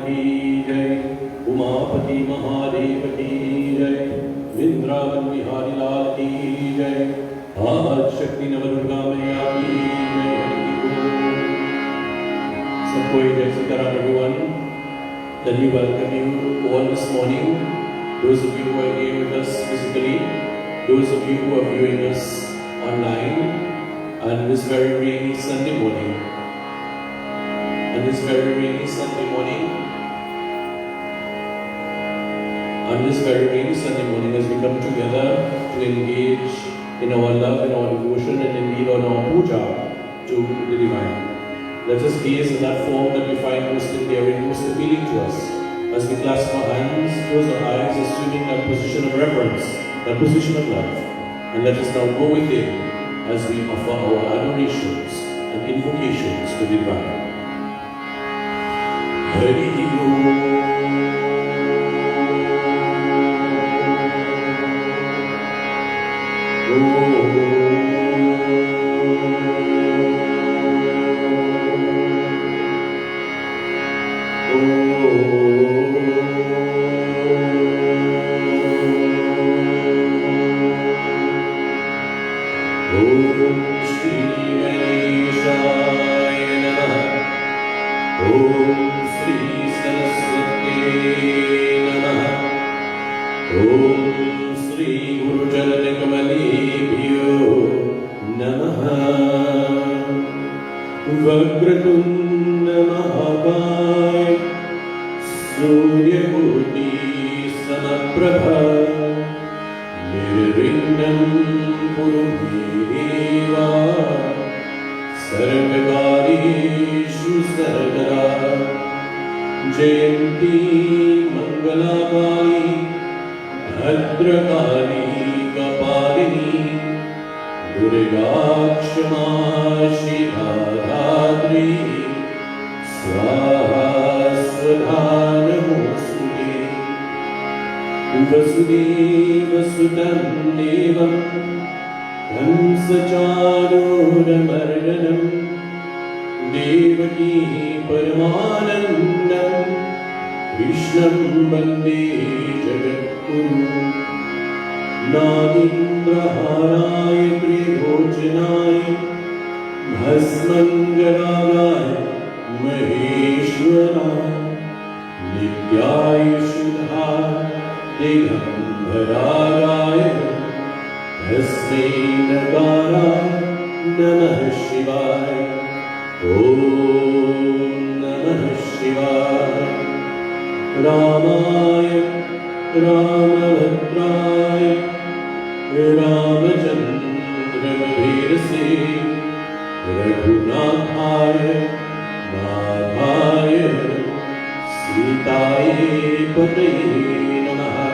की जय, उमापति महादेव की जय, वृंदावन बिहारी लाल की जय, आज शक्ति नवदुर्गा मैया की जय। सबको जय Sitaram everyone. Let me welcome you all this morning. Those of you who are here with us physically, those of you who are viewing us online, and this very rainy Sunday morning. On this very rainy Sunday morning, as we come together to engage in our love and our devotion and indeed on our puja to the divine. Let us gaze in that form that we find most endearing, most appealing to us. As we clasp our hands, close our eyes, assuming that position of reverence, that position of love. And let us now go within as we offer our adorations and invocations to the divine. Hari Krishna Mandir Nadindraharaya Tribhojanaya Bhasmangaraya Maheshwaraya Nityaya Shudhaya Digambaraya Tasmai Nagaraya Namah Shivaya Om Namah Shivaya Ramaya Ramabhadraya Ramachandra Virase Raghunathaya Madhaya Sitaye Pataye Namaha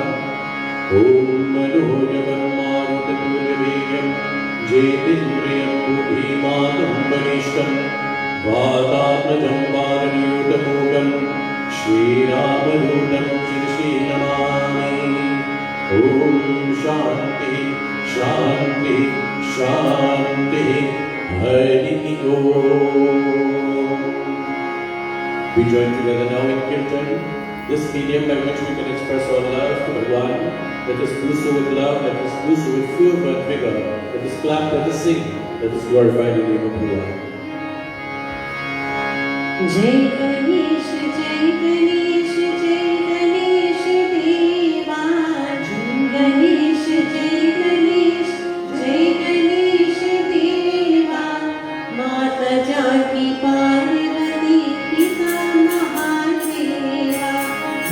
Om Manojavam Marutatulaveyam Jetindriyam Buddhimatam Vanishtam Vatatmajam Varanyotamukam Shri Ramanutam Shri Namami Om Shanti Shanti Shanti Hari Om. We join together now in Kirtan, this medium by which we can express our love to Bhagwan. Let us do so with love, let us do so with fervor and vigor. Let us clap, let us sing, let us glorify the name of Bhagwan. Jai Ganesh, Jai Ganesh, Jai Ganesh Deva. Jai Ganesh, Jai Ganesh, Jai Ganesh Deva. Mata Jaki Parvati Pita Mahadeva.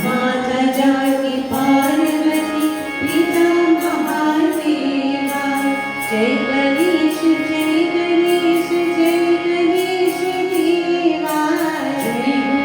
Mata Jaki Parvati Pita Mahadeva. Jai Ganesh, Jai Ganesh, Jai Ganesh Deva. Jai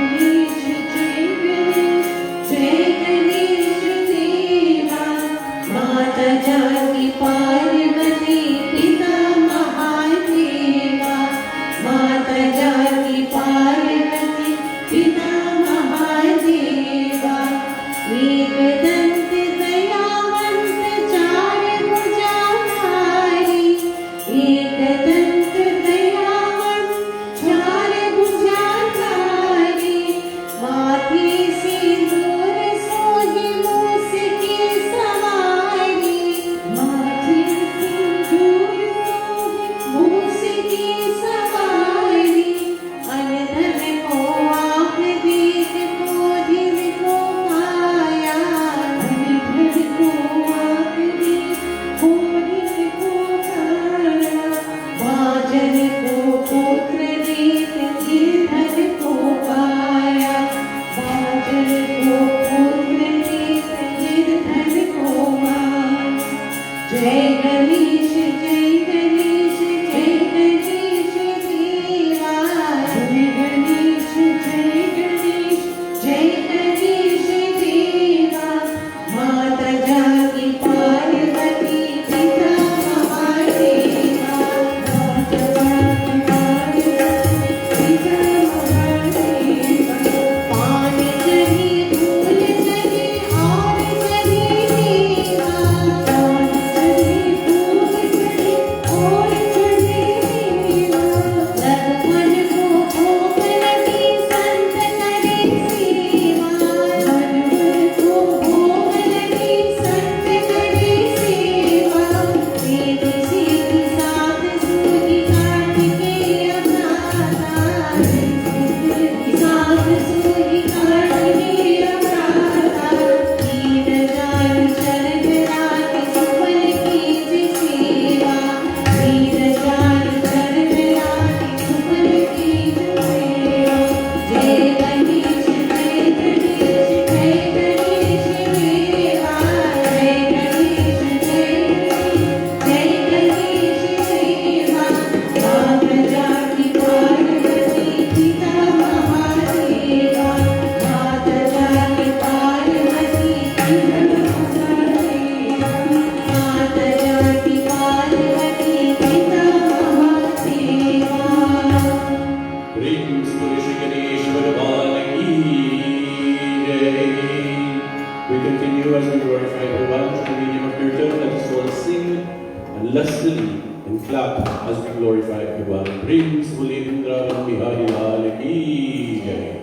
and lustily and clap as we glorify Bhagwan. Praise Bulindra Bihari Lal Ki Jai.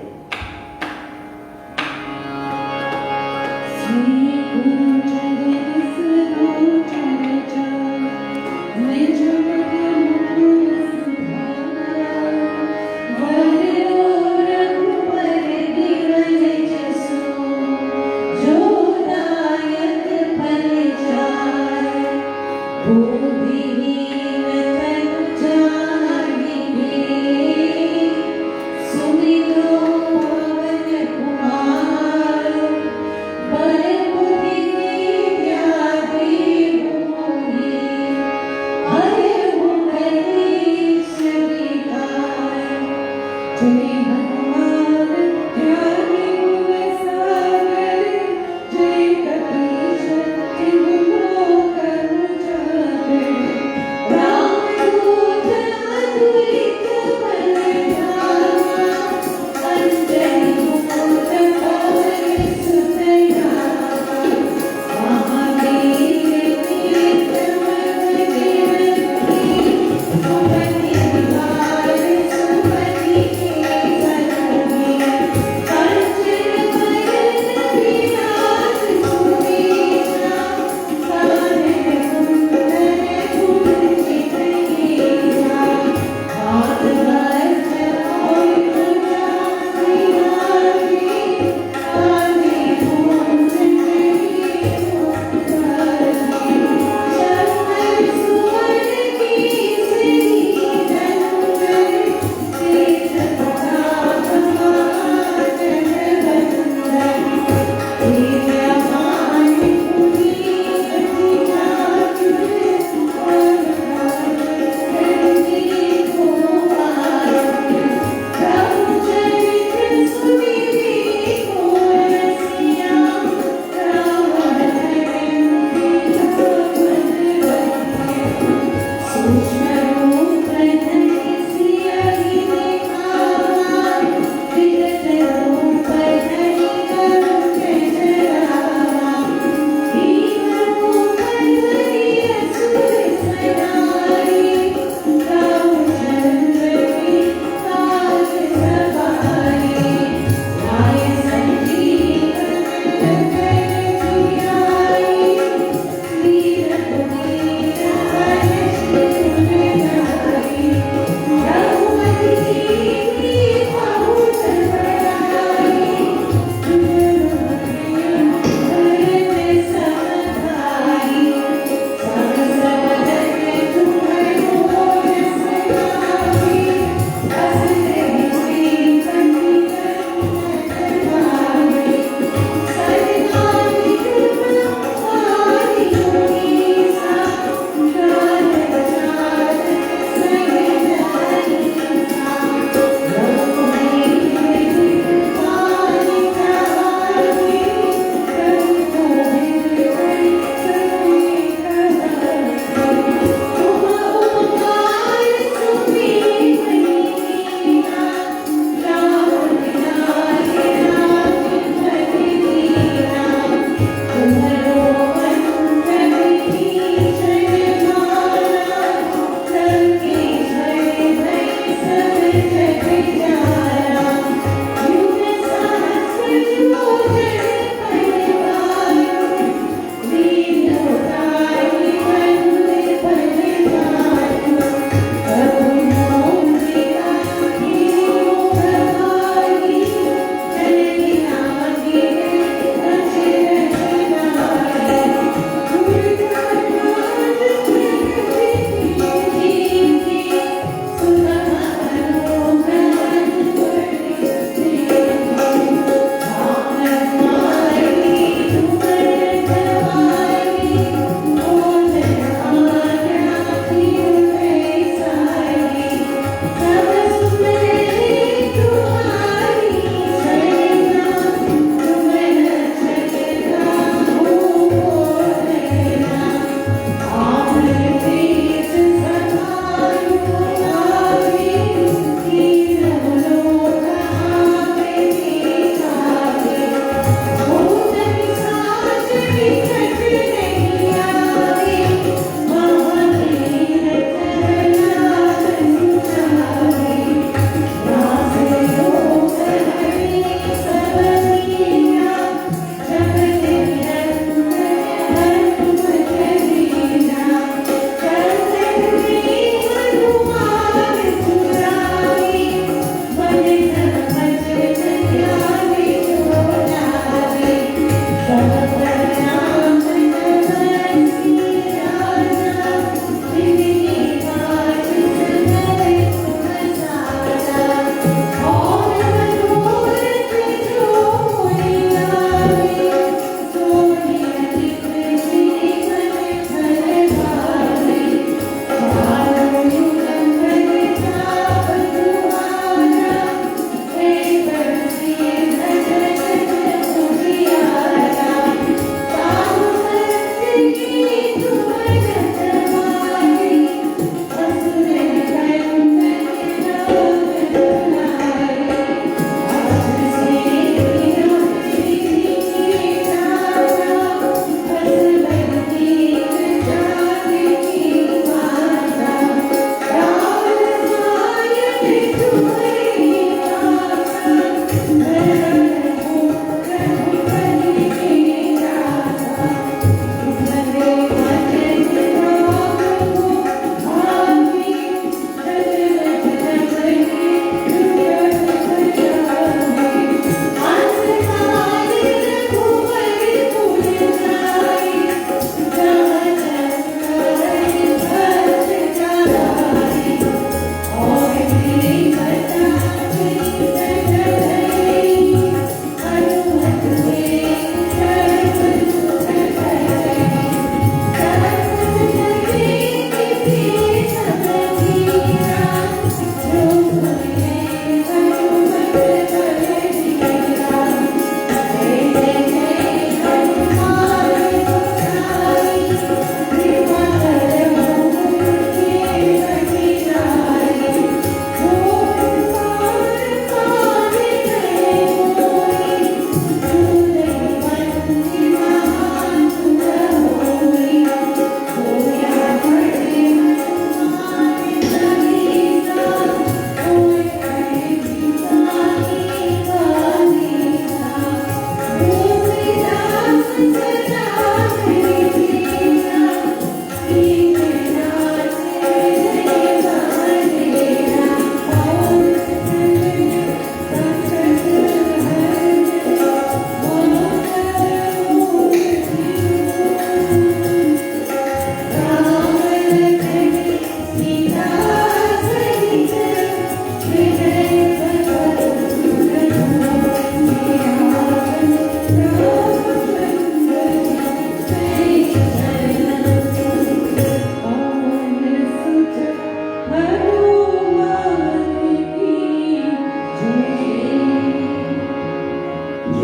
Sumito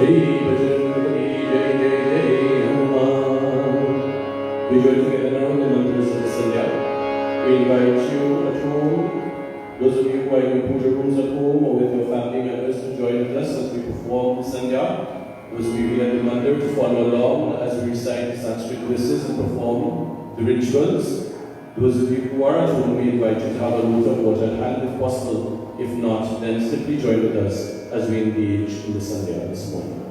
Jai Bajrangbali, Jai Jai Jai Hanuman. We join together now in the mantras of the Sandhya. We invite you at home, those of you who are in your puja rooms at home or with your family members to join with us as we perform the Sandhya. Those of you here at the mandir to follow along as we recite the Sanskrit verses and perform the rituals. Those of you who are at home, we invite you to have a loot of water at hand if possible. If not, then simply join with us as we engage in the Sandhya this morning.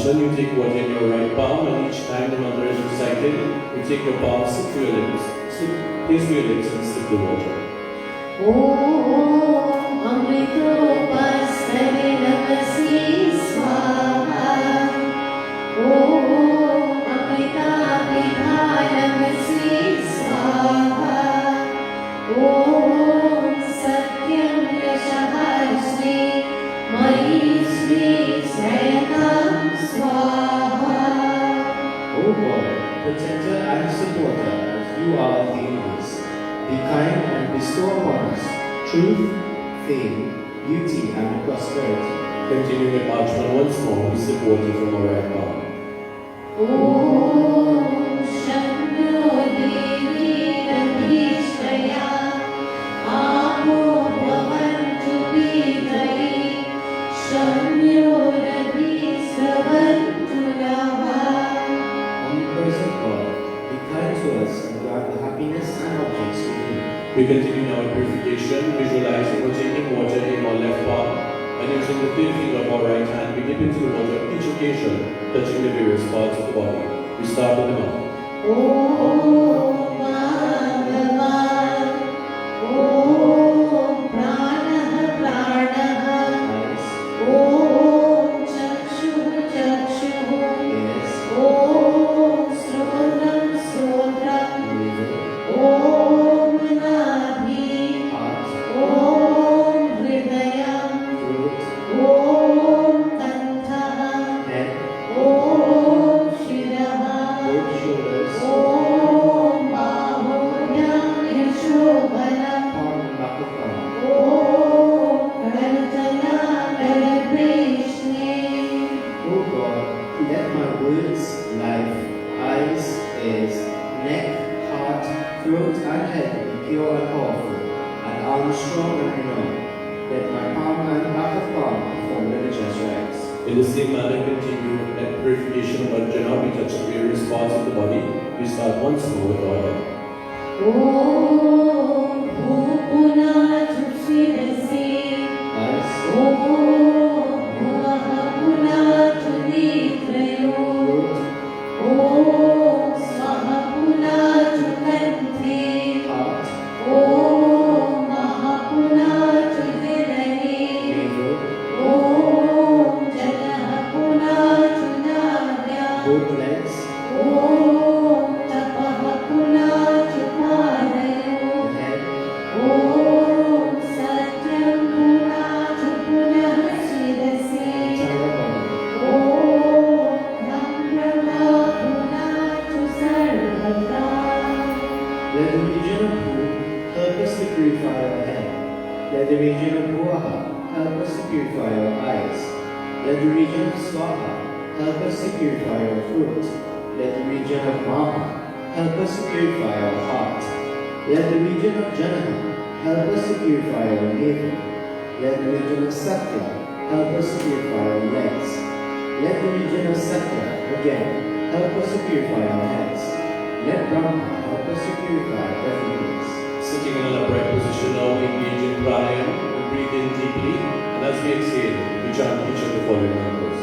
When you take water in your right palm, and each time the mantra is recited, you take your palm, stick to your lips, place to your lips and sip the water. Om Amritopastave Namasi Swaha. Om Amritapitha Namasi Swaha. Om Satyam Yashahasri Mari Sri Sayanam Swaha. O God, protector and supporter, you are the universe. Be kind and bestow upon us truth, fame, beauty, and prosperity. Continuing at Archman once more, we sip water from our right palm. Om Shambho Devi Radhishtaya Apo Bhavantu Bidai Shambho Radhishavantu Nava. Omnipresent God, be kind to us and grant the happiness and objects we need. We continue now in purification, visualizing or taking water in our left palm and using the third finger of our right hand, we dip into the water on each occasion, touching the various parts of the body. We start with the mouth. Om Bhagavan Om Pranaha Pranaha Om Chakshu Chakshu Om Srodram Srodram Om Nabhi Om Hridayam Om Kantha Om Shiraha Om Bahuryam Yashobhanam Om Kartana Karaprishne. O God, let my words, life, eyes, ears, neck, heart, throat, and head be pure and powerful, and arms strong and renowned. Let my palm and back of palm perform religious rites. In the same manner, continue at purification of Arjuna. We touch the various parts of the body. We start once more with our head. Om Bhupunat Shirasi Eyes, Om Mahapunat Nitrayo Om Swahapunat Kanthe heart, Om Mahapunat Hridaya navel, Om Janahapunat Navya both legs, Om Tapahapunat Padayo the head, Om Satyam Punat Punah Shirasi entire body. Om Brahma Punat Sarvata. Let the region of Bhu help us to purify our head. Let the region of Bhuaha help us to purify our eyes. Let the region of Swaha help us to purify our throat. Let the region of Maha help us to purify our heart. Let the region of Janaha help us to purify our navel. Let the region of Satya help us to purify our legs. Let the region of Satya again help us to purify our heads. Let Brahma help us to purify every place. Sitting in an upright position now, we engage in pranayama. We breathe in deeply, and as we exhale, we chant each of the following mantras.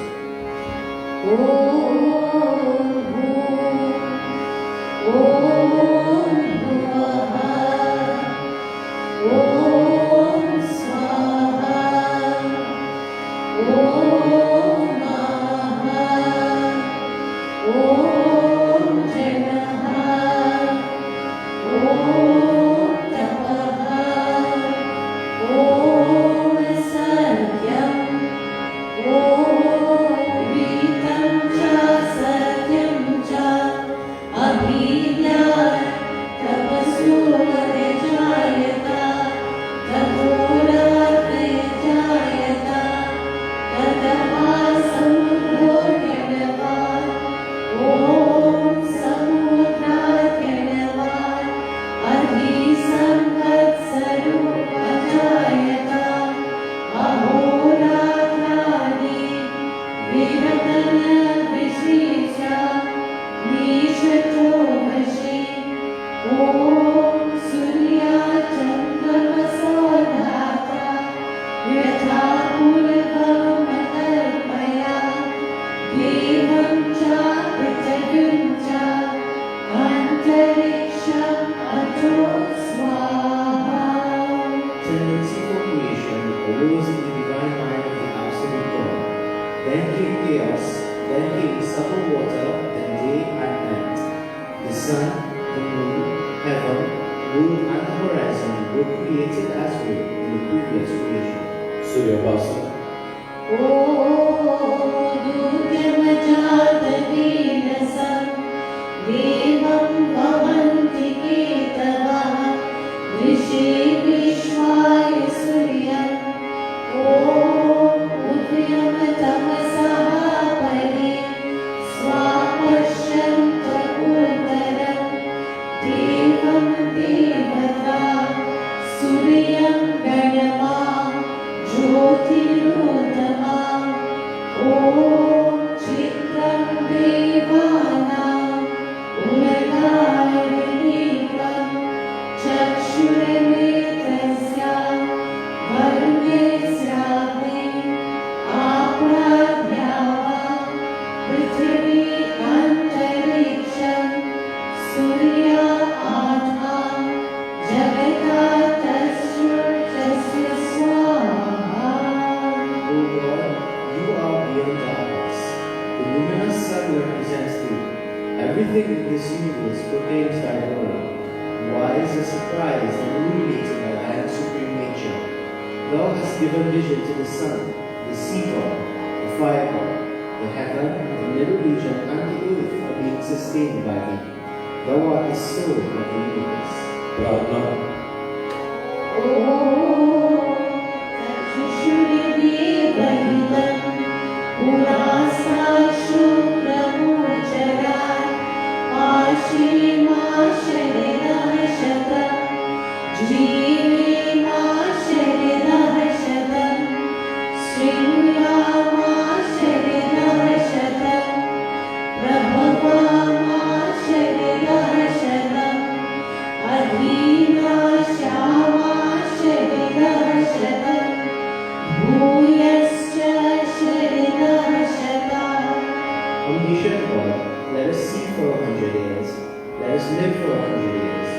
Tendency for creation arose in the divine mind of the absolute God. Then came chaos, then came subtle water, then day and night. The sun, the moon, heaven, moon, and the horizon were created as were in the previous creation. Surya Upasana. Everything in this universe proclaims thy glory. Why is the surprise and illuminated by thy supreme nature? Thou hast given vision to the sun, the sea god, the fire god, the heaven, the middle region, and the earth are being sustained by thee. Thou art the soul of the universe. Pradhana. Omniscient God, let us see for 100 years. Let us live for 100 years.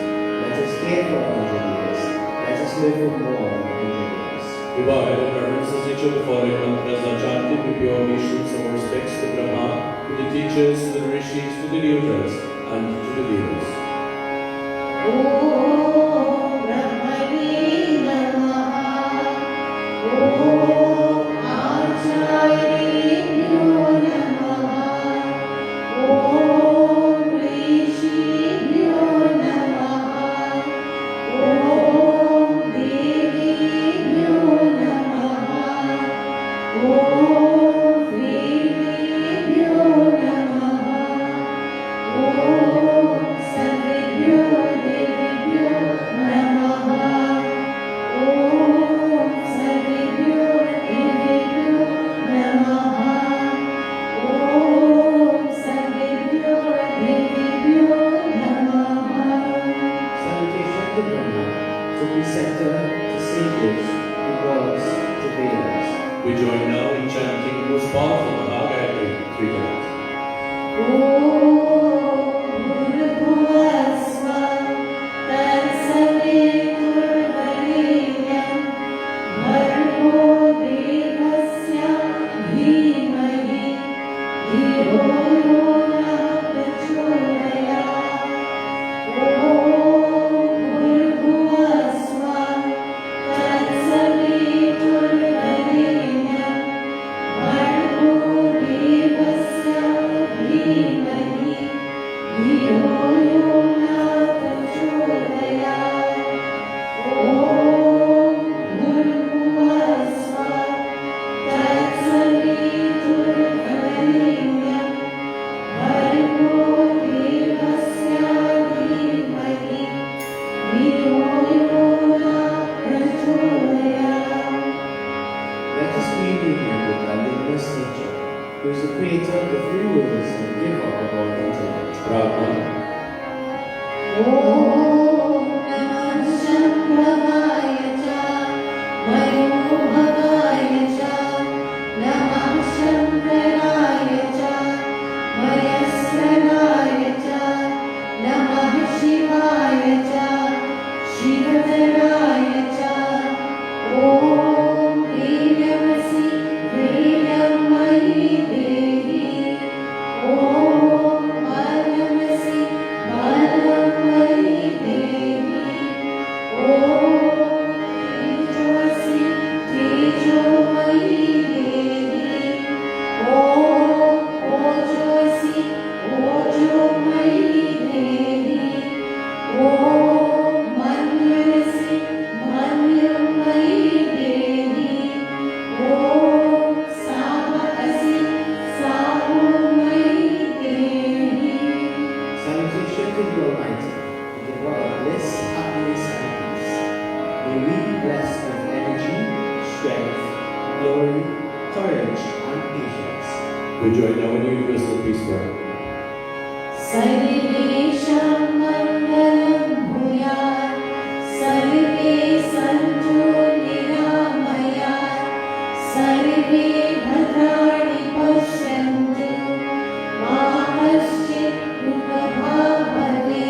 Let us care for 100 years. Let us live for more than 100 years. We bow our head and reverences each of the following mantras are chanted. We pay obeisance and respects to Brahma, to the teachers, to the rishis, to the deotas, and to the devas. Om We join now in chanting the most powerful Mahagayatri 3 times. Let us be in union with our limitless nature, who is the creator of the three worlds and giver of all intellect. Prarthana. Om Namah Shambhavaya Cha Mayobhavaya Cha Namah Shankaraya Cha Mayaskaraya Cha Namah Shivaya Cha Shivataraya Cha Om Velamasi Velamayi Devi Om Valamasi Valamayi Devi Om Tejasi Tejomayi Devi Om Ojasi Ojomayi Devi Om Manyasi Manyamayi Devi Om Savasi Savomayi Devi. Salutation to the Almighty, the giver of bliss, happiness, and peace. May we be blessed with energy, strength, glory, courage, and patience. We join now in universal peace prayer. Sarvesham Mangalam Bhuyat Sarve Santu Niramayat Sarve Bhadrani Pashyantu Ma Kaschit Dukhabhavate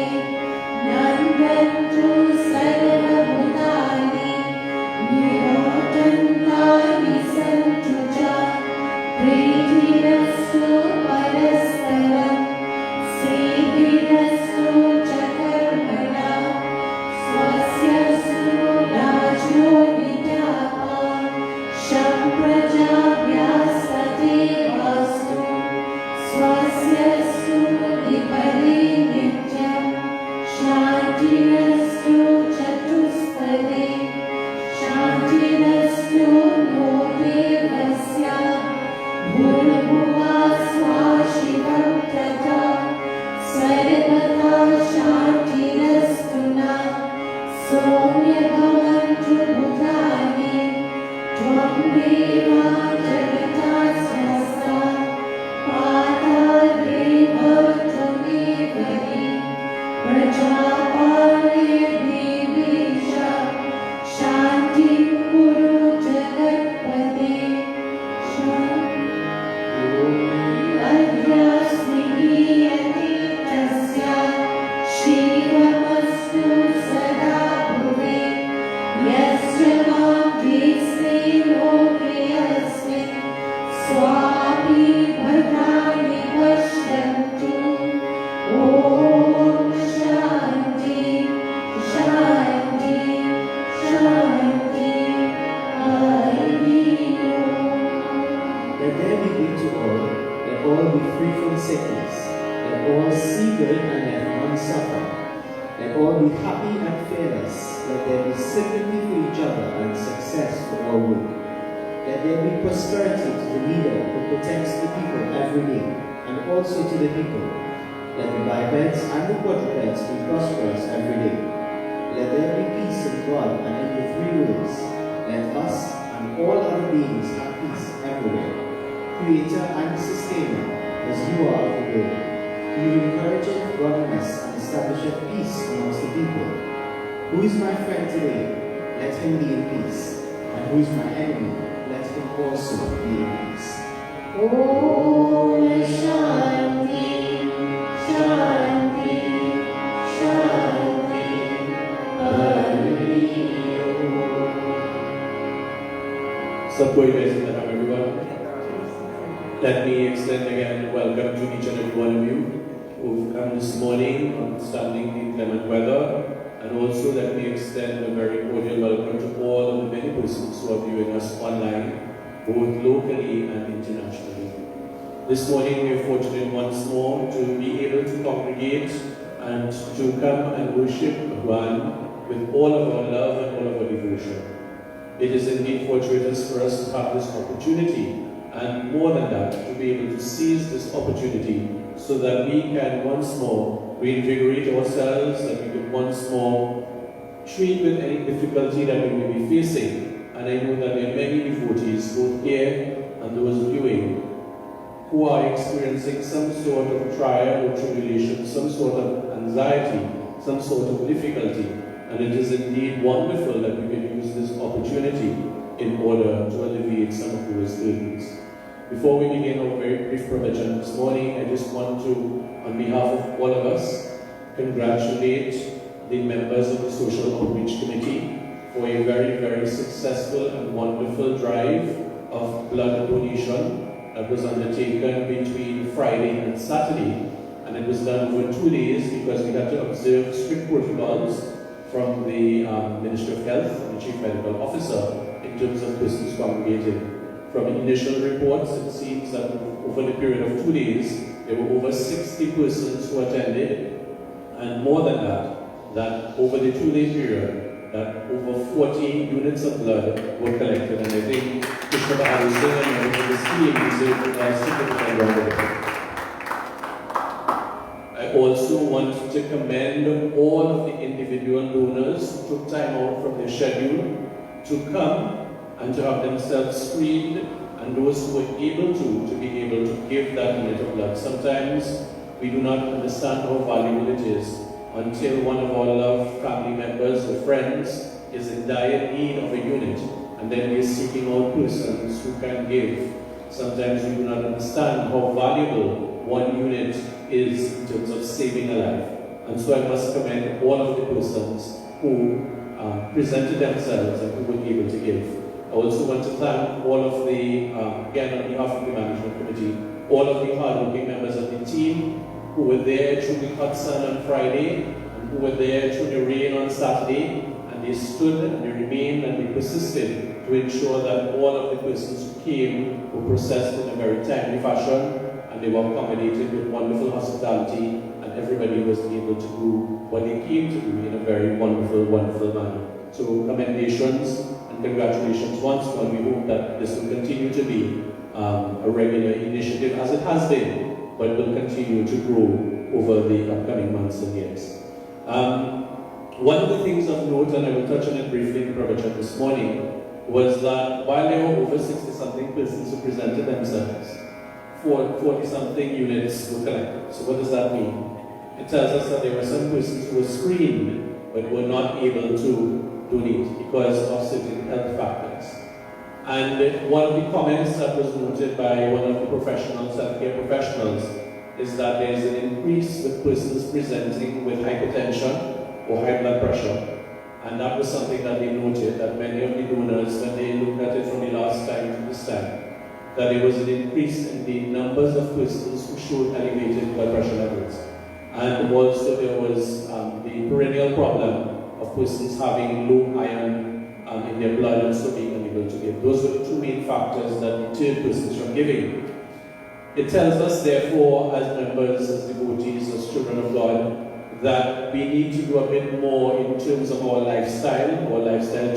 Nandantu Sarva Bhutani Nirotantani Santu Cha Prithirastu Parastaram Siddhirastu Chakarmana Swasyastu Rajo Nitapa Shamprajabhyastate Vastu Swasyastu Dipari Nityam Shantirastu Chatuspade Shantirastu Nodevasya Bhurabhuva Swashivam Tata Sarvata Shantirastuna Somya Bhavantu Bhutani Tvam Deva Jagatasvasta Pata Deva Tvamevari Prajapale Devisha Shanti Kuru Jagatpate Shanti Adyasnihiyate tasya Shivamastu sada bhuve Yasya mam vise loke asmin Swapi bhadrani pashyantu Om Shanti Shanti Shanti Hariom. Let there be good to all, let all be free from sickness, let all see good and let none suffer, let all be happy and fearless, let there be sympathy for each other and success for all work. Let there be prosperity to the leader who protects the people every day, and also to the people. Let the bipeds and the quadrupeds be prosperous every day. Let there be peace in God and in the three worlds. Let us and all other beings have peace everywhere. Creator and sustainer, as you are of the world. You encourageth godliness and establisheth peace amongst the people. Who is my friend today? Let him be in peace. And who is my enemy? Let him also be in peace. Om Shanti, Shanti, Shanti, Hari Om. Some great ways to have everyone. Let me extend again welcome to each and every one of you who've come this morning, notwithstanding the inclement weather, and also let me extend a very cordial welcome to all of the many persons who are viewing us online, both locally and internationally. This morning we are fortunate once more to be able to congregate and to come and worship Bhagwan with all of our love and all of our devotion. It is indeed fortuitous for us to have this opportunity, and more than that, to be able to seize this opportunity so that we can once more reinvigorate ourselves, that we can once more treat with any difficulty that we may be facing. And I know that there are many devotees, both here and those viewing, who are experiencing some sort of trial or tribulation, some sort of anxiety, some sort of difficulty. And it is indeed wonderful that we can use this opportunity in order to alleviate some of those burdens. Before we begin our very brief provision this morning, I just want to, on behalf of all of us, congratulate the members of the Social Outreach Committee for a very, very successful and wonderful drive of blood donation that was undertaken between Friday and Saturday. And it was done over 2 days because we had to observe strict protocols from the Ministry of Health and the Chief Medical Officer in terms of persons congregating. From initial reports, it seems that over the period of 2 days, there were over 60 persons who attended, and more than that, that over the 2-day period, that over 40 units of blood were collected. And I think Krishna Mandir and his team deserve a significant round of applause. I also want to commend all of the individual donors who took time out from their schedule to come and to have themselves screened, and those who were able to be able to give that unit of blood. Sometimes we do not understand how valuable it is until one of our loved family members or friends is in dire need of a unit, and then we are seeking out persons who can give. Sometimes we do not understand how valuable one unit is in terms of saving a life. And so I must commend all of the persons who presented themselves and who were able to give. I also want to thank all of the, again on behalf of the management committee, all of the hardworking members of the team who were there through the hot sun on Friday and who were there through the rain on Saturday, and they stood and they remained and they persisted to ensure that all of the persons who came were processed in a very timely fashion, and they were accommodated with wonderful hospitality, and everybody was able to do what they came to do in a very wonderful, wonderful manner. So commendations and congratulations once more. We hope that this will continue to be a regular initiative as it has been, but will continue to grow over the upcoming months and years. One of the things of note, and I will touch on it briefly in the provision this morning, was that while there were over 60-something persons who presented themselves, 40-something units were collected. So what does that mean? It tells us that there were some persons who were screened but were not able to donate because of certain health factors. And one of the comments that was noted by one of the professionals, healthcare professionals, is that there is an increase with persons presenting with hypertension or high blood pressure. And that was something that they noted, that many of the donors, when they looked at it from the last time to this time, that there was an increase in the numbers of persons who showed elevated blood pressure levels. And also there was the perennial problem of persons having low iron in their blood and so being unable to give. Those were the two main factors that deterred persons from giving. It tells us, therefore, as members, as devotees, as children of God, that we need to do a bit more in terms of our lifestyle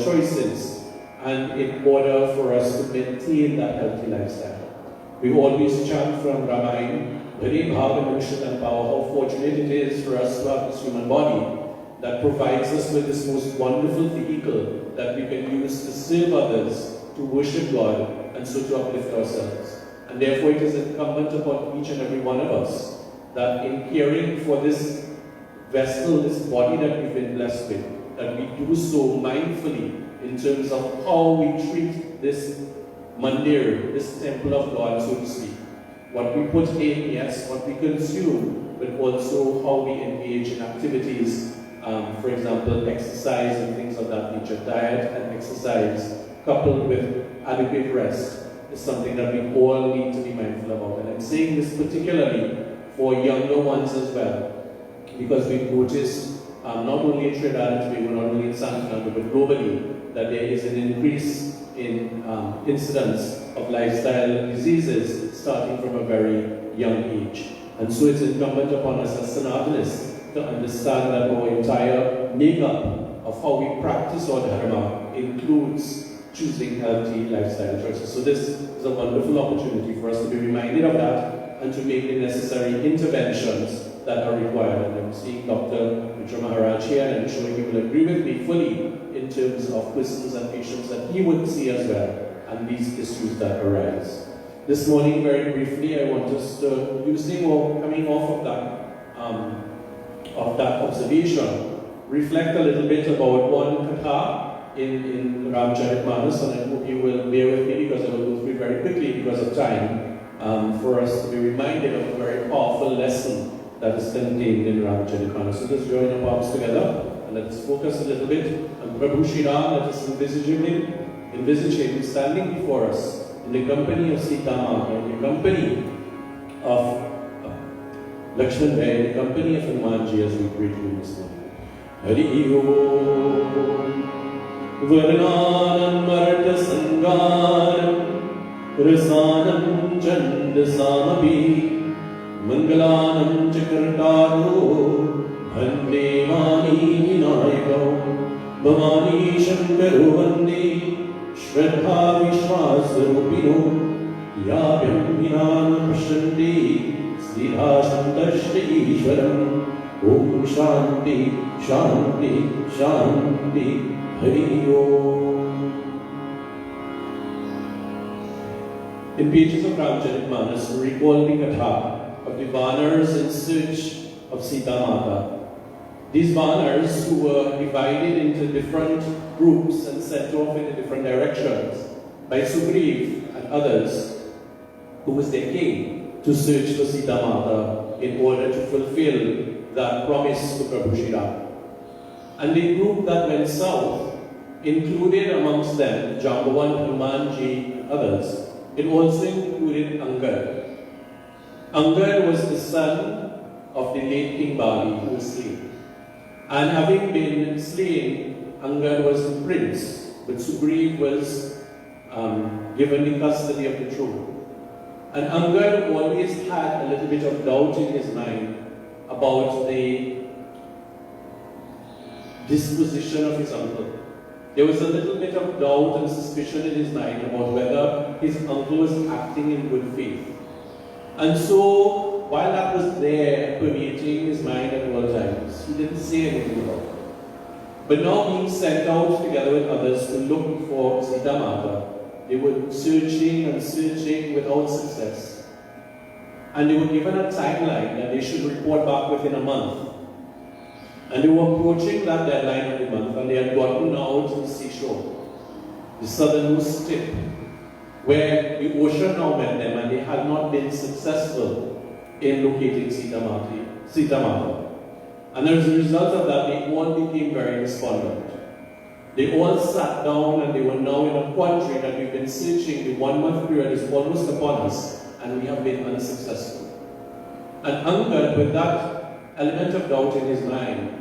choices, and in order for us to maintain that healthy lifestyle. We always chant from Ramayana, how fortunate it is for us to have this human body that provides us with this most wonderful vehicle that we can use to serve others, to worship God, and so to uplift ourselves. And therefore it is incumbent upon each and every one of us that in caring for this vessel, this body that we've been blessed with, that we do so mindfully in terms of how we treat this Mandir, this temple of God, so to speak. What we put in, yes, what we consume, but also how we engage in activities, for example, exercise and things of that nature. Diet and exercise, coupled with adequate rest, is something that we all need to be mindful about. And I'm saying this particularly for younger ones as well, because we've noticed not only in Trinidad and Tobago, not only in San Fernando, but globally, that there is an increase in incidence of lifestyle diseases starting from a very young age. And so it's incumbent upon us as Sanatanists to understand that our entire makeup of how we practice our dharma includes choosing healthy lifestyle choices. So this is a wonderful opportunity for us to be reminded of that and to make the necessary interventions that are required. And I'm seeing Dr. Mitra Maharaj here, and I'm sure he will agree with me fully in terms of persons and patients that he would see as well, and these issues that arise. This morning, very briefly, I want us to, using or coming off of that observation, reflect a little bit about one katha in Ramcharitmanas, and I hope you will bear with me because I will go through it very quickly because of time, for us to be reminded of a very powerful lesson that is contained in Ramcharitmanas. So let's join our palms together and let's focus a little bit on Prabhu Shri Ram. Let us envisage him standing before us in the company of Sita Mata, in the company of Lakshman Bhai, in the company of Hanumanji, as we pray to him this morning. Hari Om Varnanam Marta Sangaram Rasanam Chandasamapi Mangalanam Chakartaro Bhande Mani Vinayakam Bhavani Shankaro Vande Shraddha Vishwasarupino Yabhyam Vinam Prashanti Sridha Santashta Ishwaram Om Shanti Shanti Shanti Hari Om. In pages of Ramcharitmanas, we recall the katha of the Vanars in search of Sita Mata. These Vanars, who were divided into different groups and set off in different directions by Sugriv and others, who was their king, to search for Sita Mata in order to fulfill that promise to Prabhu Shri Ram. And the group that went south included amongst them Jambavan, Hanumanji, and others. It also included Angad. Angad was the son of the late King Bali, who was slain. And having been slain, Angad was the prince, but Sugriv was given the custody of the throne. And Angad always had a little bit of doubt in his mind about the disposition of his uncle. There was a little bit of doubt and suspicion in his mind about whether his uncle was acting in good faith. And so, while that was there, permeating his mind at all times, he didn't say anything about it. But now being sent out together with others to look for Sita Mata, they were searching and searching without success. And they were given a timeline that they should report back within a month. And they were approaching that deadline of the month, and they had gotten now to the seashore, the southernmost tip, where the ocean now met them, and they had not been successful in locating Sita Mata. And as a result of that, they all became very despondent. They all sat down, and they were now in a quandary that we've been searching. The 1 month period is almost upon us, and we have been unsuccessful. And Angad, with that element of doubt in his mind,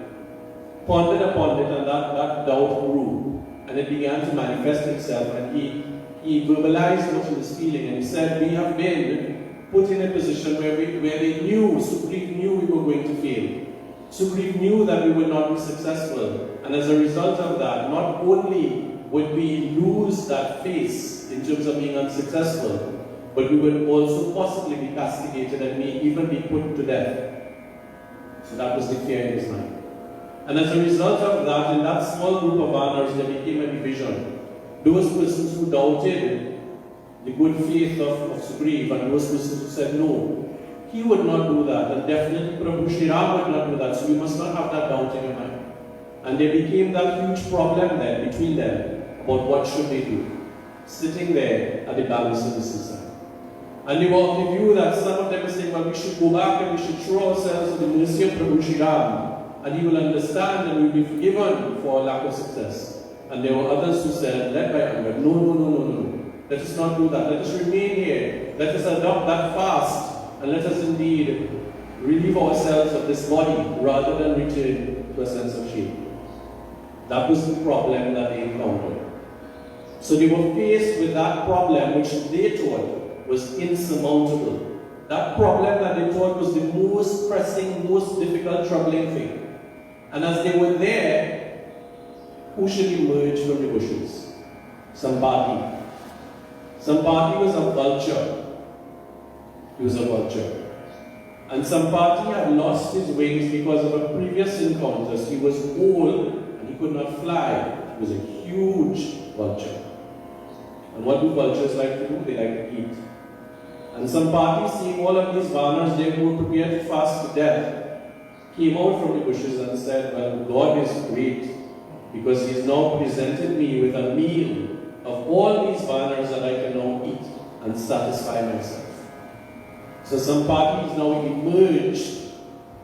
pondered upon it, and that doubt grew, and it began to manifest itself, and he verbalized what he was feeling, and he said, we have been put in a position where they knew, Sugriv knew we were going to fail. Sugriv knew that we would not be successful, and as a result of that, not only would we lose that face in terms of being unsuccessful, but we would also possibly be castigated and may even be put to death. So that was the fear in his mind. And as a result of that, in that small group of honors, there became a division. Those persons who doubted the good faith of Sugriv, and those persons who said no, he would not do that, and definitely Prabhu Shri Ram would not do that, so you must not have that doubt in your mind. And there became that huge problem then between them about what should they do. sitting there at the banks of the seaside. And they were of the view that some of them were saying, well, we should go back and we should throw ourselves to the mercy of Prabhu Shri Ram, and he will understand and we will be forgiven for our lack of success. And there were others who said, led by anger, no, no, no, no, no. Let us not do that. Let us remain here. Let us adopt that fast. And let us indeed relieve ourselves of this body rather than return to a sense of shame. That was the problem that they encountered. So they were faced with that problem which they thought was insurmountable. That problem that they thought was the most pressing, most difficult, troubling thing. And as they were there, who should emerge from the bushes? Somebody. Somebody was a vulture. He was a vulture. And somebody had lost his wings because of a previous encounter. He was old and he could not fly. He was a huge vulture. And what do vultures like to do? They like to eat. And somebody, seeing all of these varnas, they were prepared to fast to death, came out from the bushes and said, well, God is great, because He has now presented me with a meal of all these varnas that I can now eat and satisfy myself. So somebody is now emerged,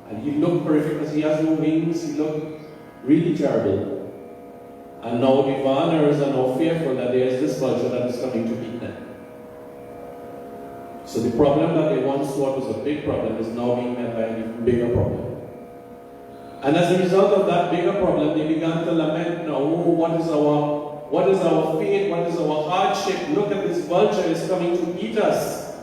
and he looked horrific because he has no wings, he looked really terrible. And now the varnas are now fearful that there is this vulture that is coming to eat them. So the problem that they once thought was a big problem is now being met by an even bigger problem. And as a result of that bigger problem, they began to lament now, oh, what is our fate, what is our hardship? Look at this vulture, is coming to eat us.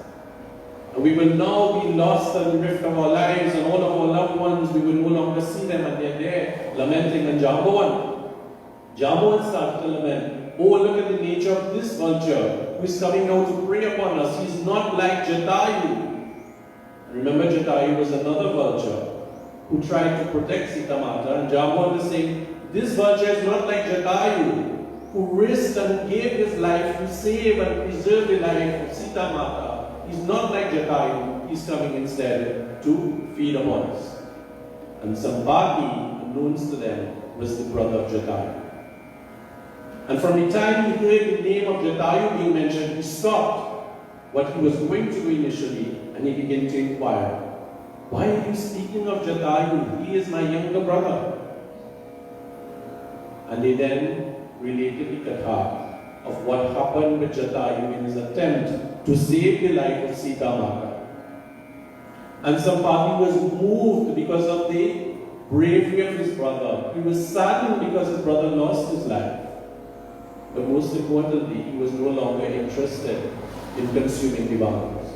And we will now be lost and bereft of our lives, and all of our loved ones, we will no longer see them, and they're there lamenting. And Jambawan started to lament, oh, look at the nature of this vulture who is coming now to prey upon us. He's not like Jatayu. Remember, Jatayu was another vulture who tried to protect Sita Mata, and Jambawan was saying, this vulture is not like Jatayu, who risked and gave his life to save and preserve the life of Sita Mata. He's not like Jatayu, he's coming instead to feed upon us. And Sambati, unknown to them, was the brother of Jatayu. And from the time he heard the name of Jatayu being mentioned, he stopped what he was going to do initially, and he began to inquire, why are you speaking of Jatayu? He is my younger brother. And they then related the katha of what happened with Jatayu in his attempt to save the life of Sita Mata. And Sampati was moved because of the bravery of his brother. He was saddened because his brother lost his life. But most importantly, he was no longer interested in consuming the violence.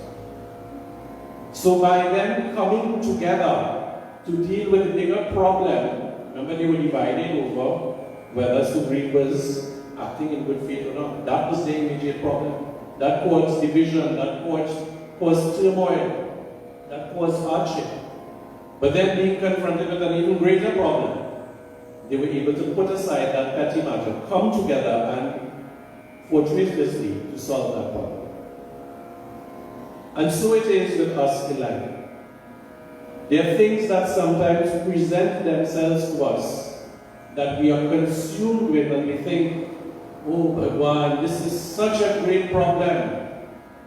So by them coming together to deal with the bigger problem, remember they were divided over whether Sugriv was acting in good faith or not. That was the immediate problem. That caused division, that caused turmoil, that caused hardship. But then being confronted with an even greater problem, they were able to put aside that petty matter, come together and fortuitously to solve that problem. And so it is with us in life. There are things that sometimes present themselves to us that we are consumed with, and we think, oh Bhagwan, this is such a great problem.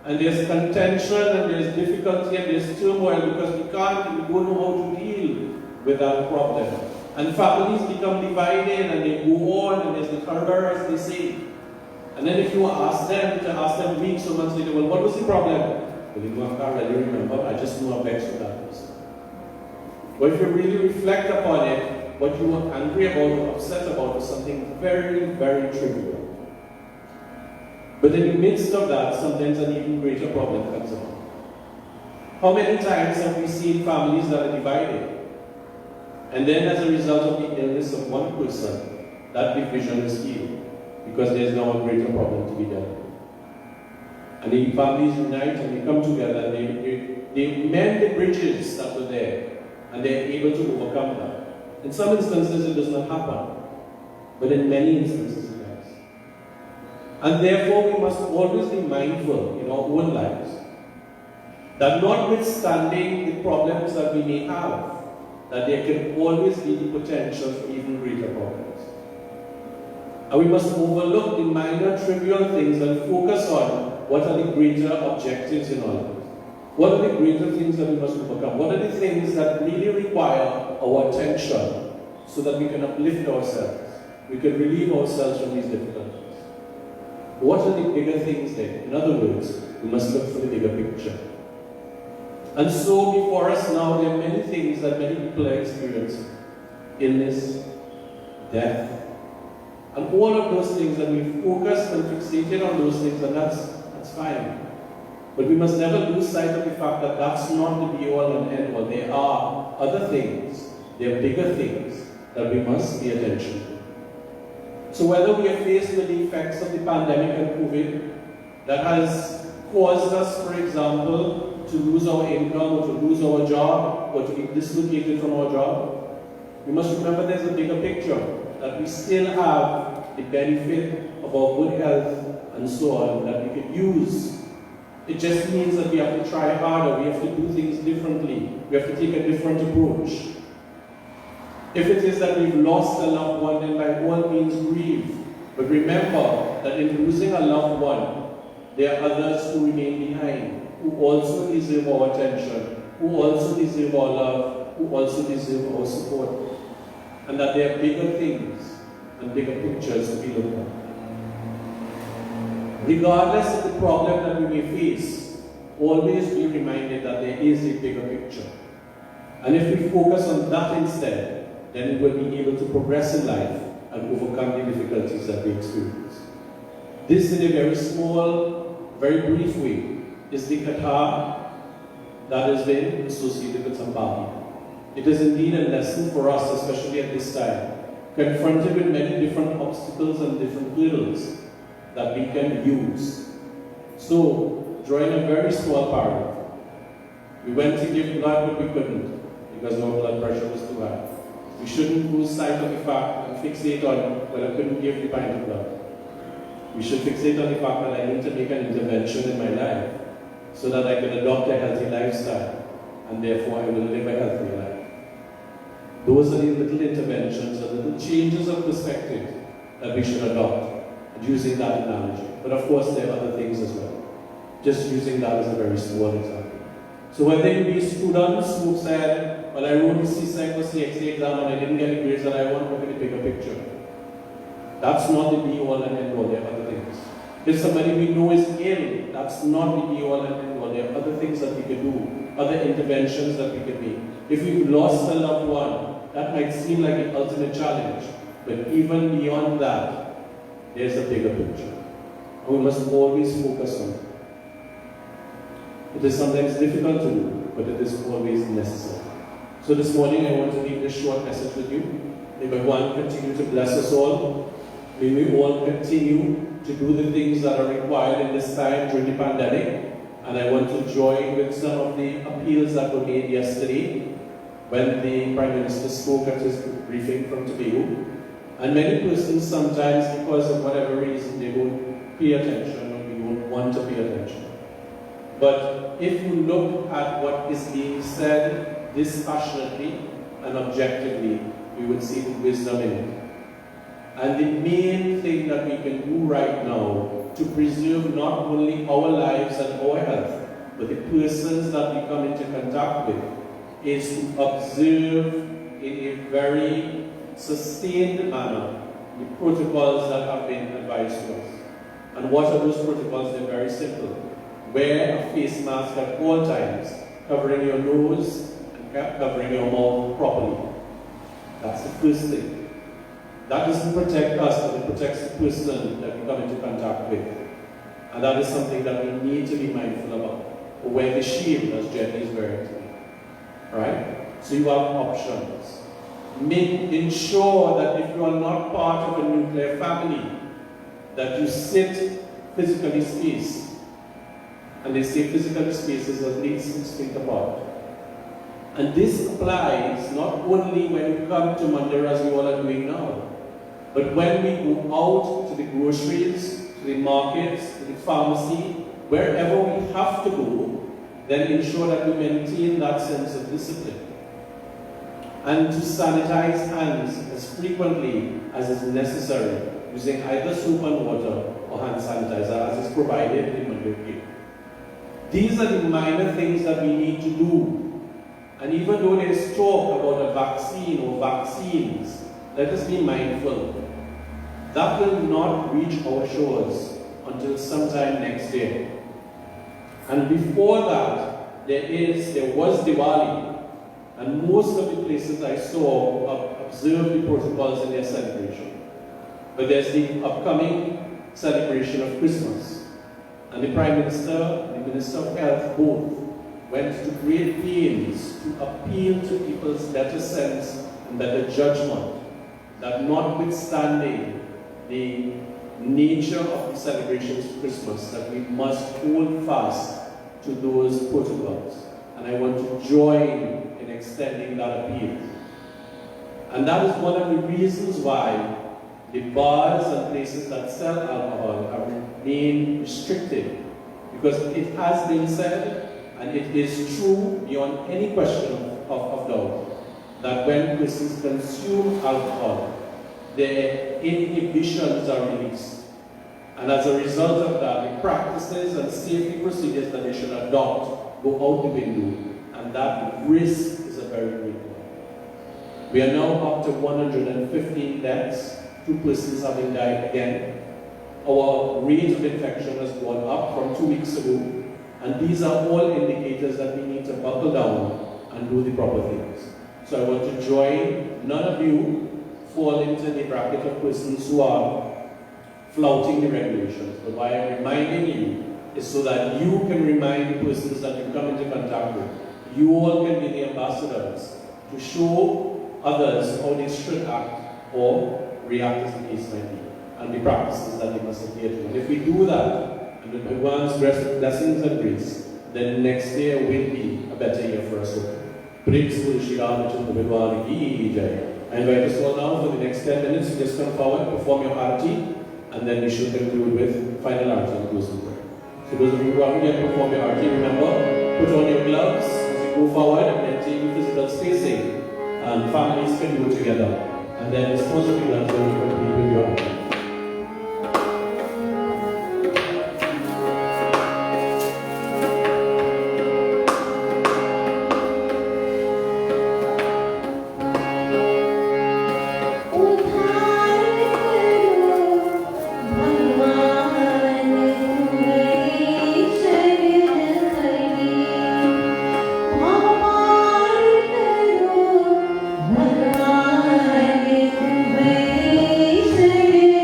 And there's contention, and there's difficulty, and there's turmoil because we don't know how to deal with that problem. And families become divided, and they go on, and there's the karbar, as they say. And then if you ask them weeks or months later, well, what was the problem? Well, I can't really remember, I just know I'm vexed with that person. But if you really reflect upon it, what you were angry about or upset about was something very, very trivial. But in the midst of that, sometimes an even greater problem comes up. How many times have we seen families that are divided? And then as a result of the illness of one person, that division is healed because there's now a greater problem to be dealt with. And the families unite and they come together and they mend the bridges that were there and they're able to overcome that. In some instances it does not happen, but in many instances it does. And therefore we must always be mindful in our own lives that notwithstanding the problems that we may have, that there can always be the potential for even greater problems. And we must overlook the minor trivial things and focus on what are the greater objectives in our lives. What are the greater things that we must overcome? What are the things that really require our attention so that we can uplift ourselves? We can relieve ourselves from these difficulties. What are the bigger things then? In other words, we must look for the bigger picture. And so before us now, there are many things that many people are experiencing. Illness, death, and all of those things, and we focus and fixated on those things, and that's fine. But we must never lose sight of the fact that that's not the be-all and end-all. There are other things, there are bigger things that we must pay attention to. So whether we are faced with the effects of the pandemic and COVID that has caused us, for example, to lose our income or to lose our job or to be dislocated from our job, we must remember there's a bigger picture, that we still have the benefit of our good health and so on that we can use. It just means that we have to try harder, we have to do things differently, we have to take a different approach. If it is that we've lost a loved one, then by all means grieve. But remember that in losing a loved one, there are others who remain behind, who also deserve our attention, who also deserve our love, who also deserve our support. And that there are bigger things and bigger pictures to be looked at. Regardless of the problem that we may face, always be reminded that there is a bigger picture. And if we focus on that instead, then we will be able to progress in life and overcome the difficulties that we experience. This, in a very small, very brief way, is the kata that has been associated with Sambhavi. It is indeed a lesson for us, especially at this time, confronted with many different obstacles and different hurdles that we can use. So, drawing a very small paragraph, we went to give blood but we couldn't because our blood pressure was too high. We shouldn't lose sight of the fact and fixate on, well, I couldn't give the pint of blood. We should fixate on the fact that I need to make an intervention in my life so that I can adopt a healthy lifestyle and therefore I will live a healthy life. Those are the little interventions, the little changes of perspective that we should adopt, using that analogy. But of course there are other things as well. Just using that as a very small example. So whether you be students who said, well, I wrote the CSEC or CXA exam and I didn't get the grades that I want, look at the bigger picture. That's not the be-all and end-all, there are other things. If somebody we know is ill, that's not the be-all and end-all, there are other things that we can do, other interventions that we can make. If we've lost a loved one, that might seem like an ultimate challenge, but even beyond that, there's a bigger picture. And we must always focus on it. It is sometimes difficult to do, but it is always necessary. So this morning I want to leave this short message with you. May God continue to bless us all. May we all continue to do the things that are required in this time during the pandemic. And I want to join with some of the appeals that were made yesterday when the Prime Minister spoke at his briefing from Tobago. And many persons sometimes, because of whatever reason, they don't pay attention or we don't want to pay attention. But if you look at what is being said dispassionately and objectively, we would see the wisdom in it. And the main thing that we can do right now to preserve not only our lives and our health, but the persons that we come into contact with, is to observe in a very sustained manner the protocols that have been advised to us. And what are those protocols? They're very simple. Wear a face mask at all times, covering your nose and covering your mouth properly. That's the first thing. That doesn't protect us, but it protects the person that we come into contact with. And that is something that we need to be mindful about. Or wear the shield, as Jenny is wearing today. Right? So you have options. Ensure that if you are not part of a nuclear family, that you sit physically spaced. And they say physical space is at least 6 feet apart. And this applies not only when you come to Mandir as we all are doing now, but when we go out to the groceries, to the markets, to the pharmacy, wherever we have to go, then ensure that we maintain that sense of discipline. And to sanitize hands as frequently as is necessary using either soap and water or hand sanitizer as is provided in the Mandir Gate. These are the minor things that we need to do. And even though there is talk about a vaccine or vaccines, let us be mindful. That will not reach our shores until sometime next year. And before that, there was Diwali, and most of the places I saw observed the protocols in their celebration. But there's the upcoming celebration of Christmas. And the Prime Minister and the Minister of Health both went to great pains to appeal to people's better sense and better judgment that notwithstanding the nature of the celebrations of Christmas, that we must hold fast to those protocols. And I want to join in extending that appeal. And that is one of the reasons why the bars and places that sell alcohol have remained restricted. Because it has been said, and it is true beyond any question of doubt, that when persons consume alcohol, their inhibitions are released. And as a result of that, the practices and safety procedures that they should adopt go out the window, and that risk is a very great one. We are now up to 115 deaths, 2 persons having died again. Our rate of infection has gone up from 2 weeks ago, and these are all indicators that we need to buckle down and do the proper things. So I want to join. None of you fall into the bracket of persons who are flouting the regulations. But why I'm reminding you is so that you can remind the persons that you come into contact with. You all can be the ambassadors to show others how they should act or react as the case might be, and the practices that they must adhere to. And if we do that, and with Bhagwan's blessings and grace, then next year will be a better year for us all. Praise to Shri Ramachandra Bhagwan Ki Jai. I invite us all now for the next 10 minutes to just come forward, perform your arati, and then we should conclude with final arati and closing prayer. So those of you who haven't yet performed your arati, remember, put on your gloves as you go forward and then take your physical spacing. And families can do it together. And then dispose of your gloves when you complete with your arati. Shri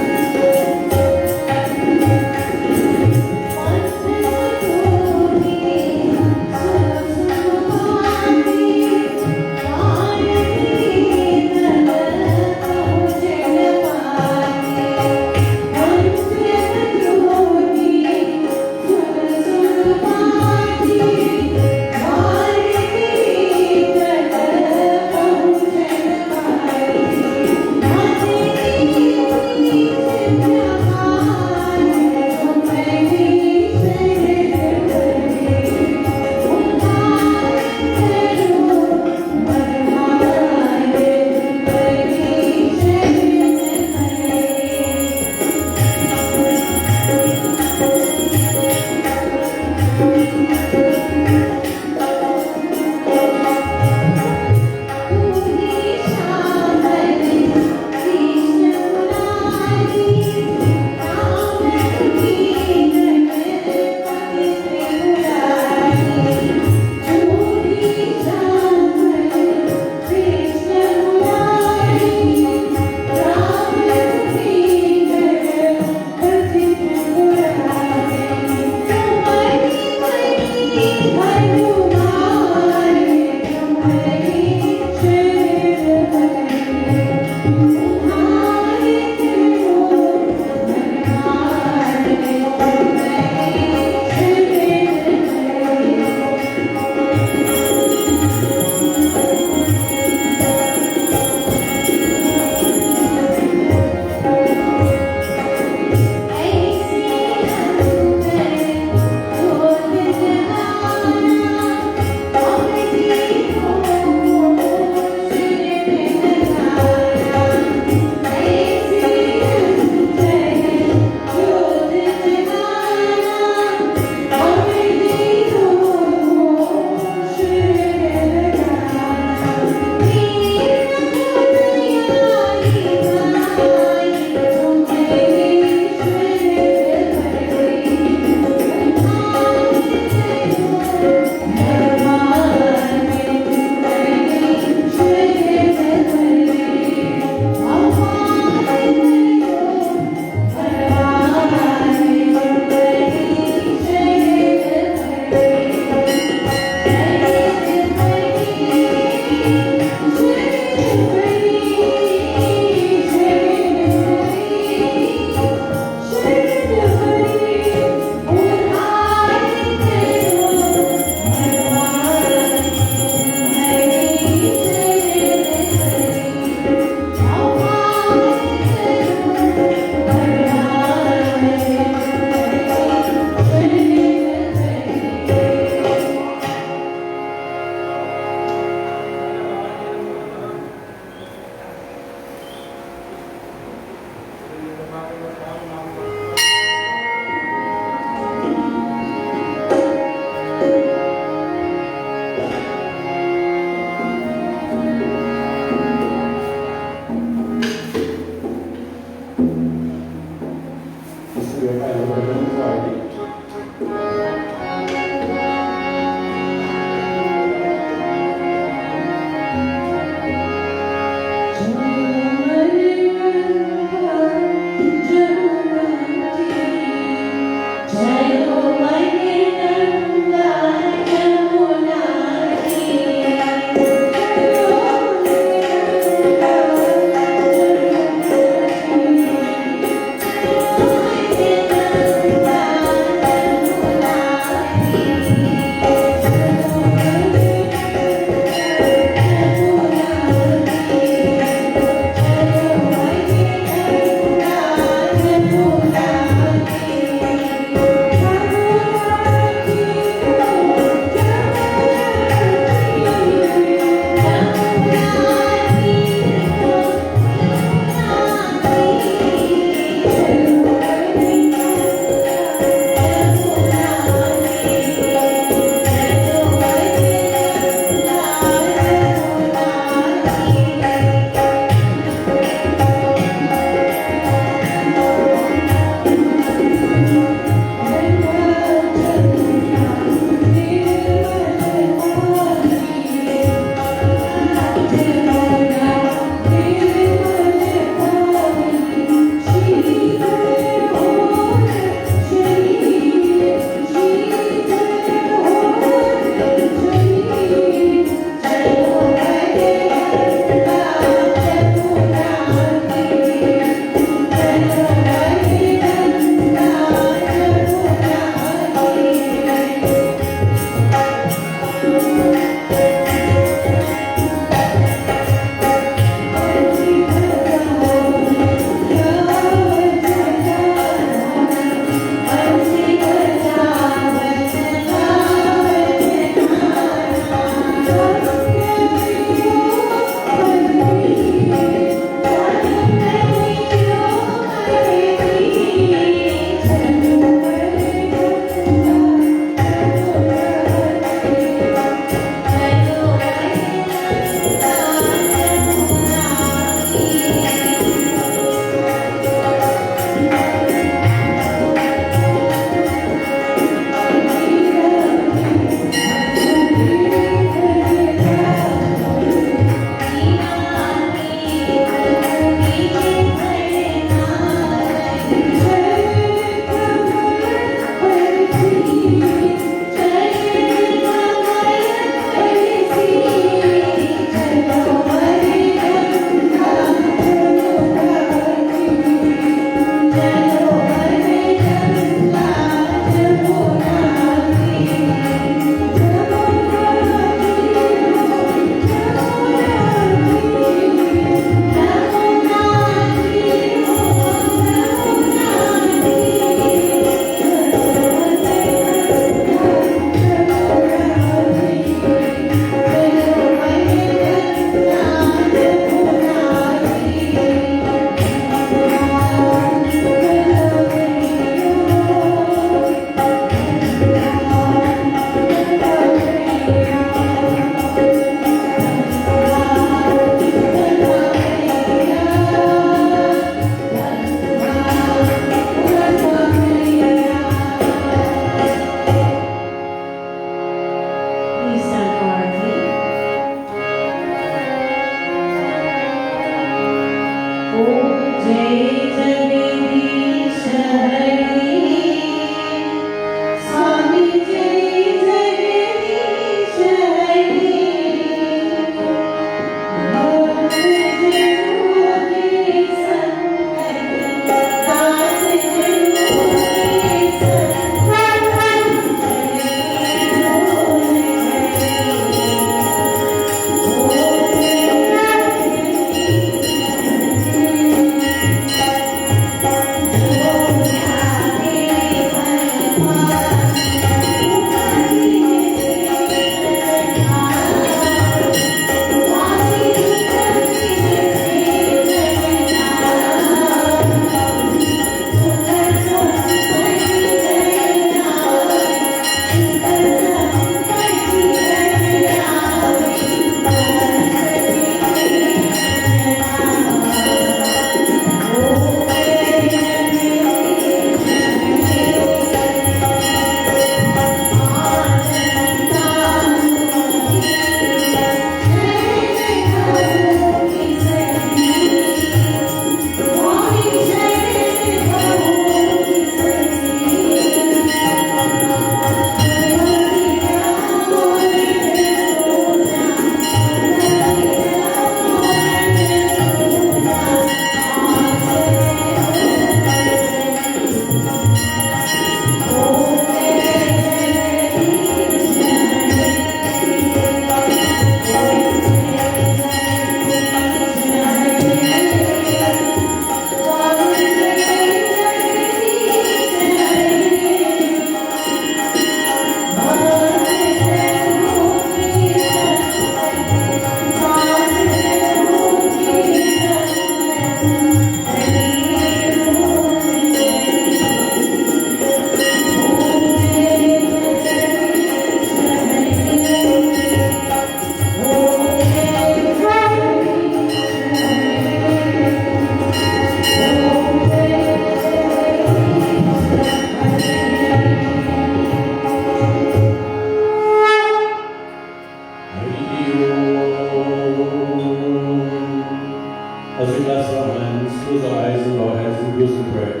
As we bless our hands, close our eyes and our heads in closing prayer.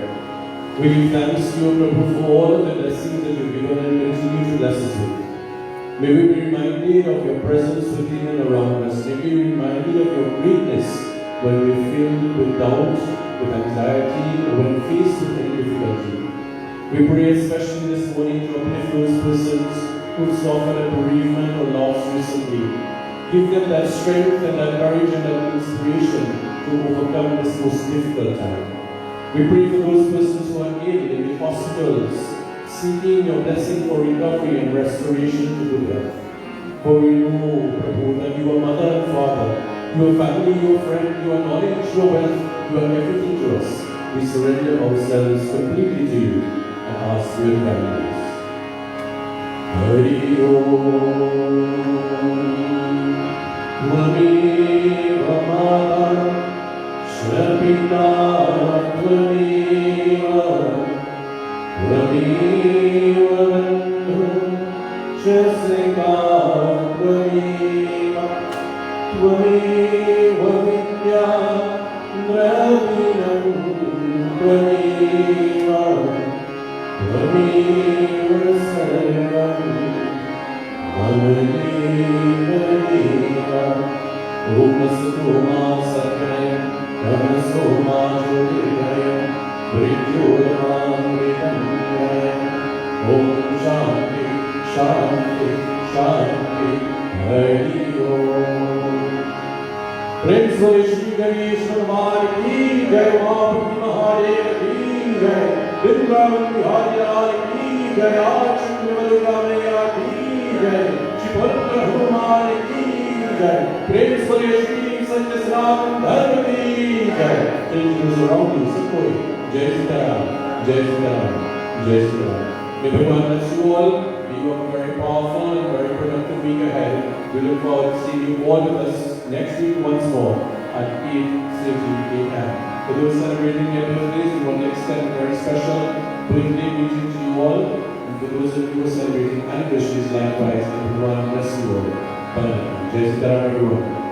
We give thanks to you, Prabhu, for all of the blessings that you've given and continue to bless us with. May we be reminded of your presence within and around us. May we be reminded of your greatness when we're filled with doubt, with anxiety, or when faced with any difficulty. We pray especially this morning to uplift those persons who've suffered a bereavement or loss recently. Give them that strength and that courage and that inspiration to overcome this most difficult time. We pray for those persons who are ill in the hospitals, seeking your blessing for recovery and restoration to good health. For we know, Prabhu, that you are mother and father, you are family, you are friend, you are knowledge, you are wealth, you are everything to us. We surrender ourselves completely to you and ask your guidance. Hari Om. Tvameva Mata Shrapita Tvameva Tvameva Bandhu Shasika Tvameva Tvameva Vidya Dravinam Tvameva Tvameva Sarvam Om Soma Sakayam, Namasoma Jyotirayam, Vrijyoramritam. Om Shanti, Shanti, Shanti, Hari Om. Praise Lord Shri Ganesh Bhagwan ki Jai, Mahaprabhu Mahadev ki Jai, Vrindavan Bihari Lal ki Jai, Achindra Madhurya ki Jai, Shri Hanuman ki Jai. Praise for your Shri Satya Sanatana Dharma ki Jai. Angels around you, support you. Jai Sitaram, Jai Sitaram, Jai Sitaram. May Bhagwan bless you all. May you have a very powerful and very productive week ahead. We look forward to seeing you all with us next week once more at 8:30 a.m. For those celebrating their birthdays, we want to extend a very special birthday greeting to you all. And for those of you who are celebrating anniversaries likewise, may Bhagwan bless you all. Jai Sitaram, everyone.